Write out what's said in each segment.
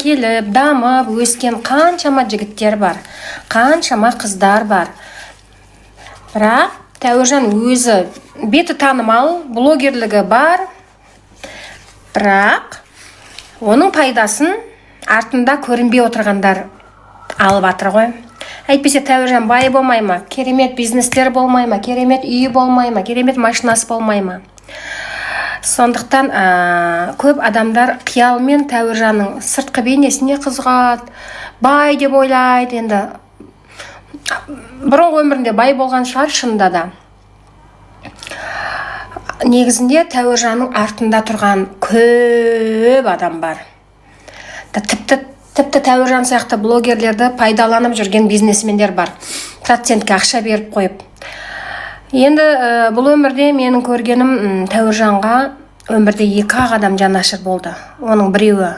келіп, дамып, өскен қаншама жігіттер бар, қаншама қыздар бар. Бірақ Тәуіржан өзі беті танымал, блогерлігі бар. Бірақ оның пайдасын артында көрінбей отырғандар алып атыр ғой. Әйтпесе Тәуіржан бай болмай ма, керемет бизнестер болмай ма, керемет үйі болмай ма, керемет машинасы болмай ма. Сондықтан көп адамдар қиялмен Тәуіржанның сыртқы бейнесіне қызығады, бай деп ойлайды. Енді бұрынғы өмірінде бай болған шығар, шынында да. Негізінде Тәуіржанның артында тұрған көп адам бар. Тіпті Тәуіржан сияқты блогерлерді пайдаланып жүрген бизнесмендер бар. Процентке ақша беріп қойып. Енді бұл өмірде менің көргенім, Тәуіржанға өмірде 2 адам жанашыр болды. Оның біреуі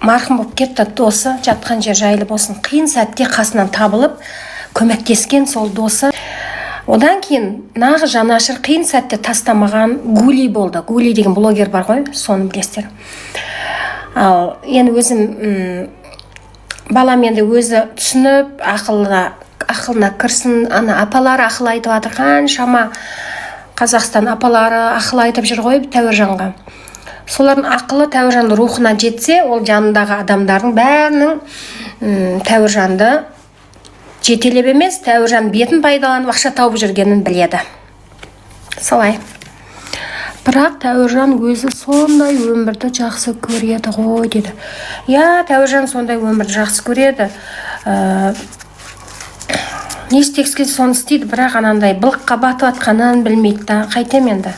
марқұм болып кетті, досы, жатқан жер жайлы болсын. Қиын сәтте қасынан табылып, көмектескен сол досы. Одан кейін нағыз жанашыр қиын сәтте тастамаған Гули болды. Гули деген блогер бар ғой, соны білесіздер. Ал енді өзім балам енді өзі түсініп, ақылына кірсін, апалары ақыл айтып жатыр, қаншама Қазақстан апалары ақыл айтып жүр ғой Тәуіржанға. Солардың ақылы Тәуіржанның рухына жетсе, ол жанындағы адамдардың бәрінің Тәуіржанды жетелеп емес, Тәуіржан бетін пайдаланып ақша тауып жүргенін біледі. Солай. Бірақ Тәуіржан өзі сондай өмірді жақсы көреді ғой деді. Я, Тәуіржан сондай өмірді жақсы көреді. Не істекске соны істейді, бірақ анандай былыққа батып атқанын білмейді да. Қайтем енді.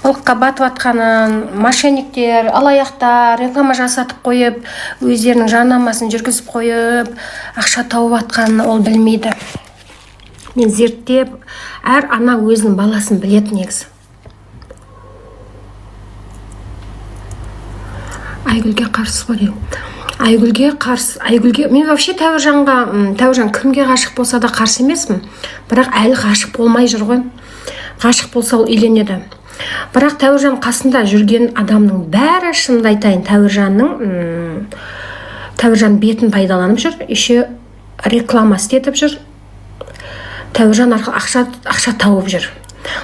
Былыққа батып атқанын, мошенниктер, алаяқтар реклама жасатып қойып, өздерінің жарнамасын жүргізіп қойып, ақша тауып атқанын ол білмейді. Мен зерттеп, әр ана өзінің баласын біледі негізі. Айгүлге қарсы ба деймін. Айгүлге қарсы, мен вообще Тәуіржан кімге ғашық болса да қарсы емеспін. Бірақ әлі ғашық болмай жүр ғой. Ғашық болса ол үйленеді. Бірақ Тәуіржан қасында жүрген адамның бәрі, шынымды айтайын, Тәуіржан бетін пайдаланып жүр, еще реклама істетіп жүр. Тәуіржан арқылы ақша тауып жүр.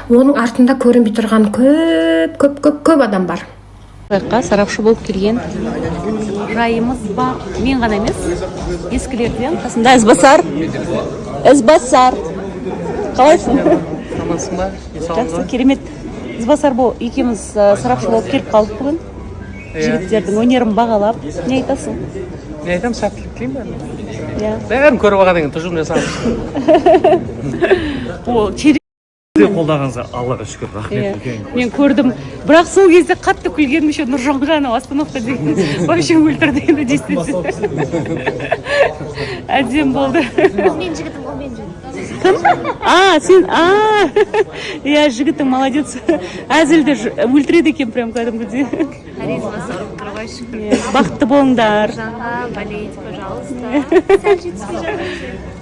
Оның артында көрінбей тұрған көп адам бар. Сарапшы болып келген жайымыз бар. Мен ғана емес, ескілерден қасында Ізбасар. Қалайсың? Амансың ба? Жақсы, керемет. Ізбасар бол, екеуміз сарапшы болып келіп қалдық бүгін. Жігіттердің өнерін бағалап, не айтасың? Не айтам, сәттілік тілеймін бәрін. Иә. Бәрін көріп алған деген тұжым жасамыз. Ол қолдағаныңызға Аллаға шүкір, рахмет. Мен көрдім, бірақ сол кезде қатты күлгенім еще Нұржан ғана остановка деген вообще өлтірді енді действительно. Әдем болды. Мен жігітім, ол мен жігітім. Сен, иә, жігітің молодец. Әзілді өлтіреді екен прям кәдімгідей. Харизмасы ұрып шүкір. Бақытты болыңдар. Жанға болейте, пожалуйста.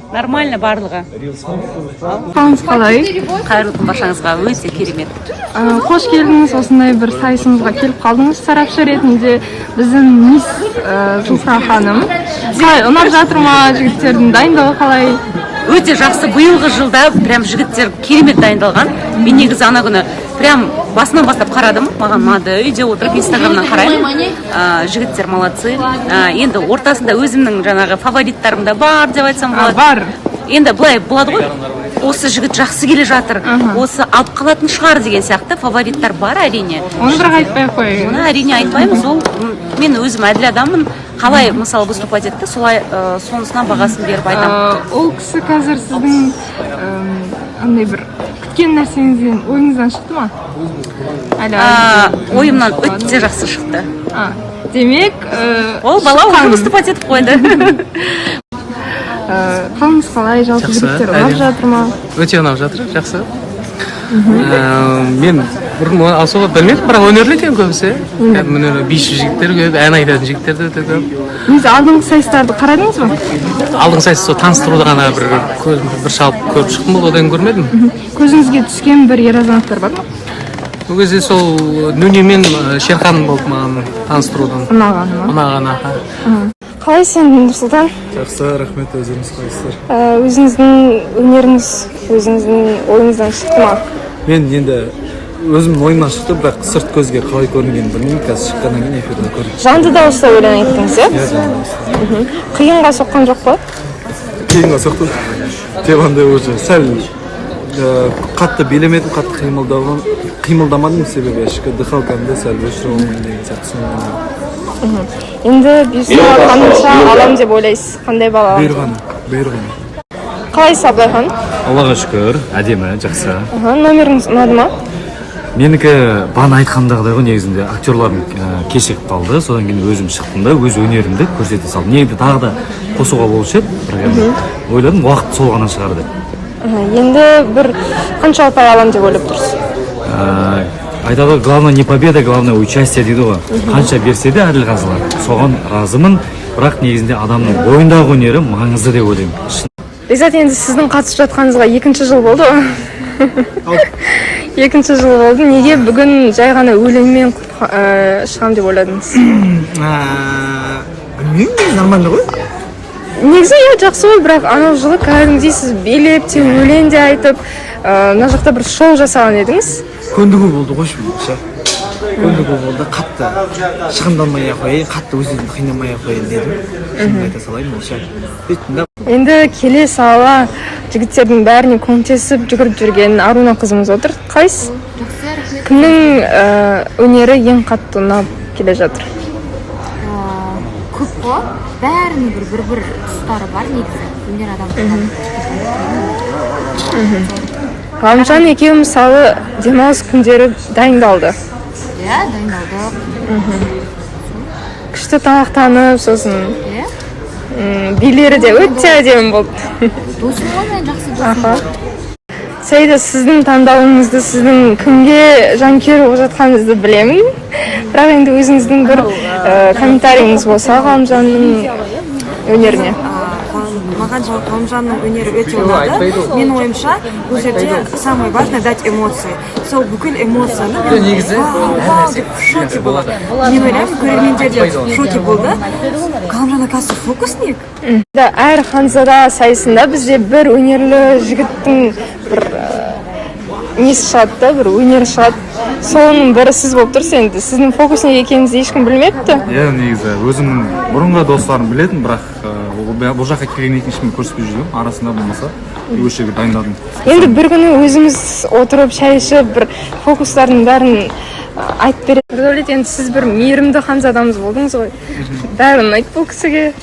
Нормально барлығы. Қалыңыз қалай? Қайырлы күн баршаңызға, өте керемет. Қош келдіңіз, осындай бір сайысымызға келіп қалдыңыз сарапшы ретінде. Біздің мисс Зухра ханым. Қалай, ұнап жатыр ма, жігіттердің дайындығы қалай? Өте жақсы, биылғы жылда прям жігіттер керемет дайындалған. Мен негізі ана күні прям басынан бастап қарадым. Маған ұнады, үйде отырып инстаграмнан қараймын. Жігіттер молодцы. Енді ортасында өзімнің жаңағы фавориттарым да бар деп айтсам болады. Бар. Енді былай болады ғой. Осы жігіт жақсы келе жатыр. Осы алып қалатын шығар деген сияқты фавориттар бар әрине. Оны бірақ айтпай қойыңыз. Оны әрине айтпаймыз. Ол мен өзім әділ адаммын. Қалай мысалы выступать етті, солай сонысына бағасын беріп айтамын. Ол кісі қазір сіздің андай бір күткен нәрсеңізден ойыңыздан шықты ма? Ойымнан өте жақсы шықты. Демек, ол бала уже выступать етіп қойды. Қалыңыз қалай, жалпы жігіттер ұнап жатыр ма? Өте ұнап жатыр, жақсы. Мен бұрын асуға білмедім, бірақ өнерлі екен көбісі. Биші жігіттер көп, ән айтатын жігіттер де өте көп. Өзі алдыңғы сайыстарды қарадыңыз ба? Алдыңғы сайыс сол таныстыруды ғана бір шалып көріп шықтым, одан көрмедім. Көзіңізге түскен бір ер азаматтар бар ма? Бұл кезде сол Нүни мен Шерхан болды маған таныстырудан. ұнаған ма? Ұнаған. Қалай сен Нұрсұлтан? Жақсы, рахмет, өзіңіз қалайсыздар? Өзіңіздің өнеріңіз өзіңіздің ойыңыздан шықты ма? Мен енді өзімнің ойымнан шықты, бірақ сырт көзге қалай көрінгенін білмеймін, қазір шыққаннан кейін эфирде көрдім. Жанды дауыста өлең айттыңыз, иә? Иә, жаңағы. Қиынға соққан жоқ па? Кейінгі соқты, темандай уже сәл қатты билемедім, қатты қимылдамадым, себебі ішкі дыхалкамды сәл өшіріп деген сияқты соңында. Енді бұйырса қанша алам деп ойлайсыз? Қандай бала алам? Бұйырған. Қалайсыз Абылайхан? Аллаға шүкір, әдемі, жақсы. Номеріңіз ұнады ма? Менікі бана айтқандағыдай ғой, негізінде актерларым кешігіп қалды, содан кейін өзім шықтым да өз өнерімді көрсете салдым. Негізінде тағы да қосуға болушы еді, бірақ ойладым уақыт сол ғана шығар деп. Енді бір қанша ұпай алам деп ойлап тұрсыз? Айтады, главное не победа, главное участие дейді ғой. Қанша берсе де әділ қазылар. Соған разымын, бірақ негізінде адамның бойындағы өнері маңызды деп ойлаймын. Бекзат, енді сіздің қатысып жатқаныңызға 2-ші жыл болды ғой? 2-ші жыл болды. Неге бүгін жай ғана өлеңмен шығам деп ойладыңыз? Білмеймін, нормально ғой? Негізі жақсы ғой, бірақ анау жылы кәдімгідей сіз билеп те өлең де айтып, мына жақта бір шоу жасаған едіңіз. Көндігу болды ғой шымша. Көндігу болды, қатты шығынданмай қойайын, қатты өзімді қинамай қойайын дедім. Шынын айта салайын, болша. Енді келе сала жігіттердің бәріне көмектесіп жүгіріп жүрген Аруна қызымыз отыр. Қайсыз? Кімнің өнері ең қатты ұнап келе жатыр? Көп қой. Бәрінің бір тұстары бар негізі. Өнер адамдары. Ғалымжан екеуі мысалы демалыс күндері дайындалды. Иә, дайындалдық. Күшті тамақтанып, сосын билері де өте әдемі болды. Досым ғой, мен жақсы досым. Сәйда, сіздің таңдауыңызды, сіздің кімге жанкүйер болып жатқаныңызды білемін. Бірақ енді өзіңіздің бір комментарийіңіз болса Ғалымжанның өнеріне. Маған Ғалымжанның өнері өте ұнады. Мен ойымша, бұл жерде самое важное дать эмоции. Сол бүкіл эмоцияны вау деп в шоке болды. Мен ойлаймын, көрермендер де в шоке болды. Ғалымжан оказывается фокусник. Әр Ханзада сайысында бізде бір өнерлі жігіттің бір несі шығады да, бір өнері шығады. Соның бірі сіз болып тұрсыз енді. Сіздің фокусник екеніңізді ешкім білмепті. Иә, негізі өзімнің бұрынғы достарым білетін, бірақ бұл жаққа келгеннен кейін ешкімге көрсетпей жүрдім, арасында болмаса осы жерге дайындадым. Енді бір күні өзіміз отырып шай ішіп бір фокустардың бәрін айтып береді. Нұрдәулет, енді сіз бір мейірімді Ханзадамыз болдыңыз ғой. Бәрі ұнайды бұл кісіге.